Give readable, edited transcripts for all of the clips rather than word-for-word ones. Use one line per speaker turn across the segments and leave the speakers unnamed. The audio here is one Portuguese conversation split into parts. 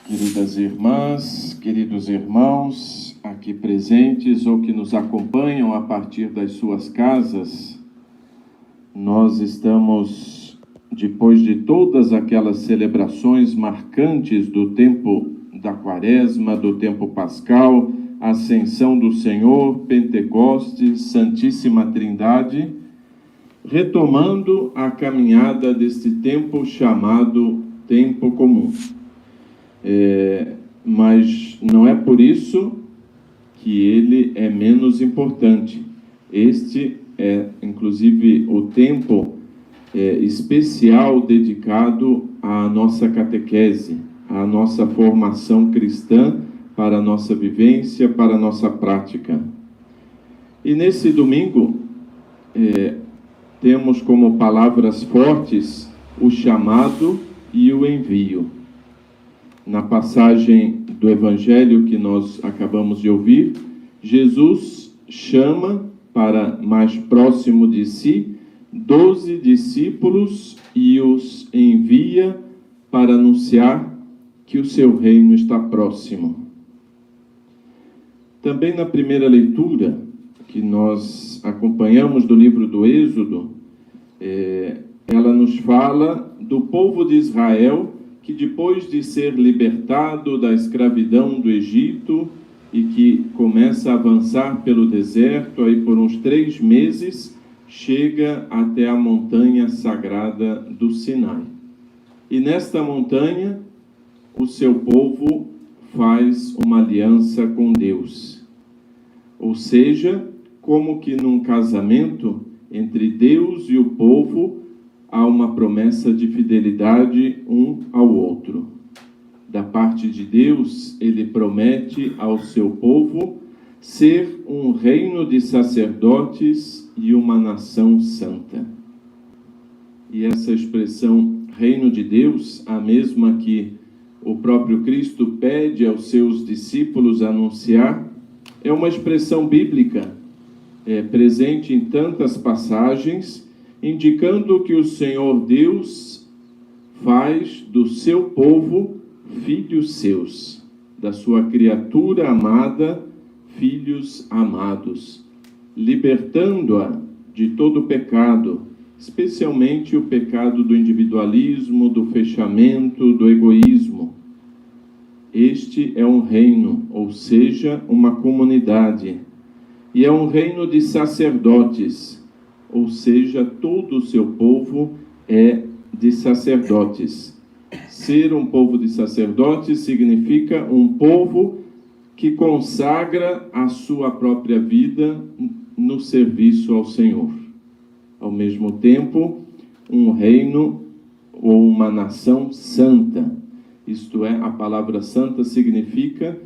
Queridas irmãs, queridos irmãos, aqui presentes ou que nos acompanham a partir das suas casas, nós estamos, depois de todas aquelas celebrações marcantes do tempo da Quaresma, do tempo pascal, Ascensão do Senhor, Pentecostes, Santíssima Trindade, retomando a caminhada deste tempo chamado tempo comum. Mas não é por isso que ele é menos importante. Este é, inclusive, o tempo especial dedicado à nossa catequese, à nossa formação cristã, para a nossa vivência, para a nossa prática. E nesse domingo, temos como palavras fortes o chamado e o envio. Na passagem do Evangelho que nós acabamos de ouvir, Jesus chama para mais próximo de si 12 discípulos e os envia para anunciar que o seu reino está próximo. Também na primeira leitura que nós acompanhamos do livro do Êxodo, ela nos fala do povo de Israel que depois de ser libertado da escravidão do Egito e que começa a avançar pelo deserto, aí por uns 3 meses, chega até a montanha sagrada do Sinai. E nesta montanha, o seu povo faz uma aliança com Deus. Ou seja, como que num casamento entre Deus e o povo, há uma promessa de fidelidade um ao outro. Da parte de Deus, ele promete ao seu povo ser um reino de sacerdotes e uma nação santa. E essa expressão reino de Deus, a mesma que o próprio Cristo pede aos seus discípulos anunciar, é uma expressão bíblica, presente em tantas passagens, indicando que o Senhor Deus faz do seu povo filhos seus, da sua criatura amada, filhos amados, libertando-a de todo o pecado, especialmente o pecado do individualismo, do fechamento, do egoísmo. Este é um reino, ou seja, uma comunidade, e é um reino de sacerdotes, ou seja, todo o seu povo é de sacerdotes. Ser um povo de sacerdotes significa um povo que consagra a sua própria vida no serviço ao Senhor. Ao mesmo tempo, um reino ou uma nação santa. Isto é, a palavra santa significa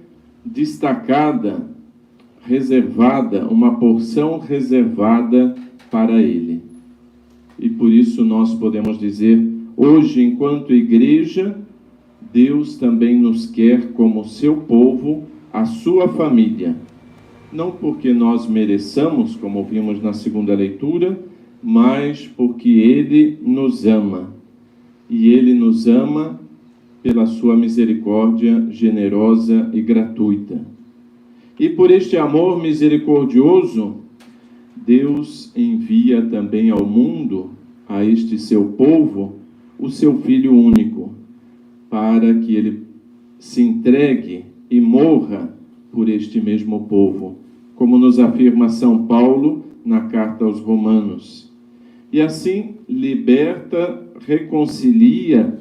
destacada, reservada, uma porção reservada para ele. E por isso nós podemos dizer, hoje, enquanto igreja, Deus também nos quer como seu povo, a sua família. Não porque nós mereçamos, como vimos na segunda leitura, mas porque ele nos ama. E ele nos ama pela sua misericórdia generosa e gratuita. E por este amor misericordioso, Deus envia também ao mundo, a este seu povo, o seu Filho único, para que ele se entregue e morra por este mesmo povo, como nos afirma São Paulo na carta aos Romanos. E assim liberta, reconcilia,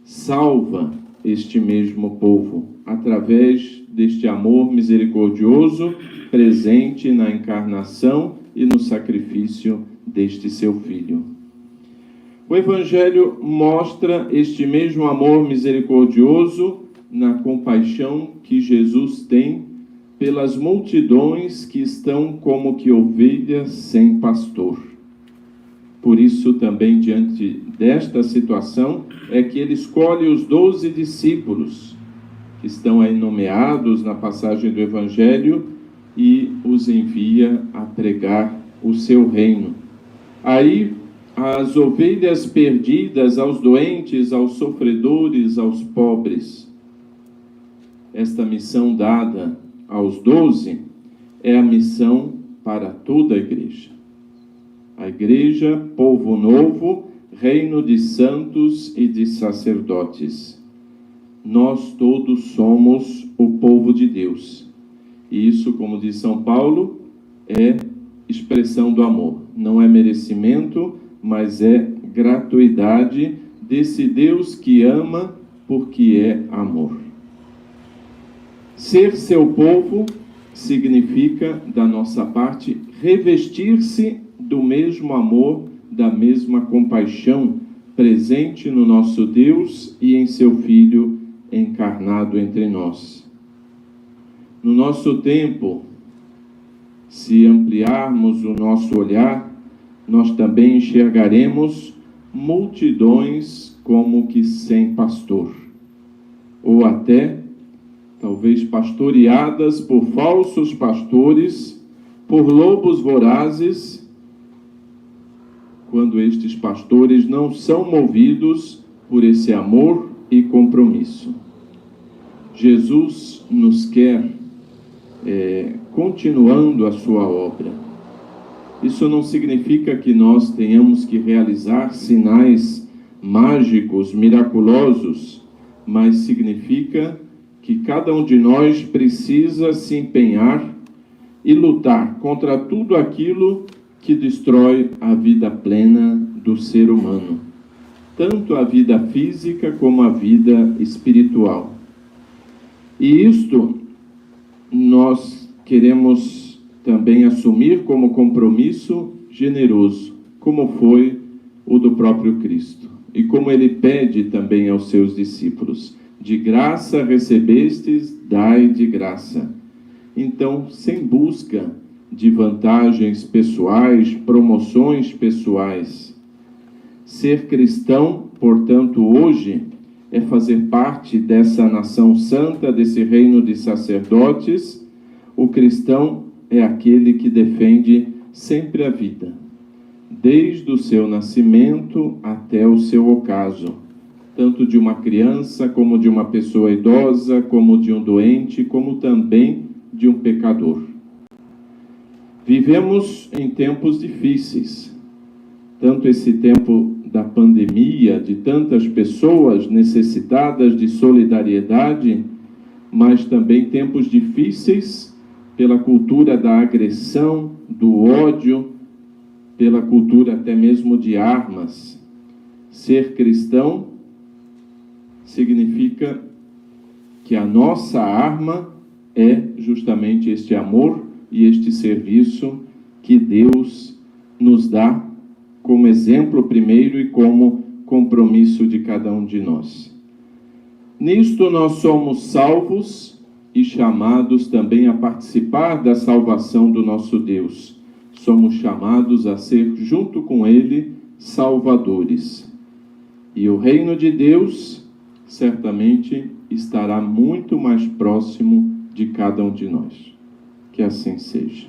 salva este mesmo povo, através deste amor misericordioso presente na encarnação e no sacrifício deste seu Filho. O Evangelho mostra este mesmo amor misericordioso na compaixão que Jesus tem pelas multidões que estão como que ovelhas sem pastor. Por isso, também, diante desta situação, é que ele escolhe os 12 discípulos, que estão aí nomeados na passagem do Evangelho, e os envia a pregar o seu reino. Aí, às ovelhas perdidas, aos doentes, aos sofredores, aos pobres. esta missão dada aos 12 é a missão para toda a igreja. A igreja, povo novo, reino de santos e de sacerdotes. Nós todos somos o povo de Deus. E isso, como diz São Paulo, é expressão do amor. Não é merecimento, mas é gratuidade desse Deus que ama porque é amor. Ser seu povo significa, da nossa parte, revestir-se do mesmo amor, da mesma compaixão presente no nosso Deus e em seu Filho encarnado entre nós. No nosso tempo, se ampliarmos o nosso olhar, nós também enxergaremos multidões como que sem pastor, ou até, talvez, pastoreadas por falsos pastores, por lobos vorazes, quando estes pastores não são movidos por esse amor e compromisso. Jesus nos quer continuando a sua obra. Isso não significa que nós tenhamos que realizar sinais mágicos, miraculosos, mas significa que cada um de nós precisa se empenhar e lutar contra tudo aquilo que destrói a vida plena do ser humano, tanto a vida física como a vida espiritual. E isto nós queremos também assumir como compromisso generoso, como foi o do próprio Cristo, e como ele pede também aos seus discípulos: de graça recebestes, dai de graça. Então, sem busca de vantagens pessoais, promoções pessoais. Ser cristão, portanto, hoje, é fazer parte dessa nação santa, desse reino de sacerdotes. O cristão é aquele que defende sempre a vida, desde o seu nascimento até o seu ocaso, tanto de uma criança, como de uma pessoa idosa, como de um doente, como também de um pecador. Vivemos em tempos difíceis, tanto esse tempo da pandemia, de tantas pessoas necessitadas de solidariedade, mas também tempos difíceis pela cultura da agressão, do ódio, pela cultura até mesmo de armas. Ser cristão significa que a nossa arma é justamente este amor e este serviço que Deus nos dá como exemplo primeiro e como compromisso de cada um de nós. Nisto nós somos salvos e chamados também a participar da salvação do nosso Deus. Somos chamados a ser, junto com Ele, salvadores. E o reino de Deus certamente estará muito mais próximo de cada um de nós. Que assim seja.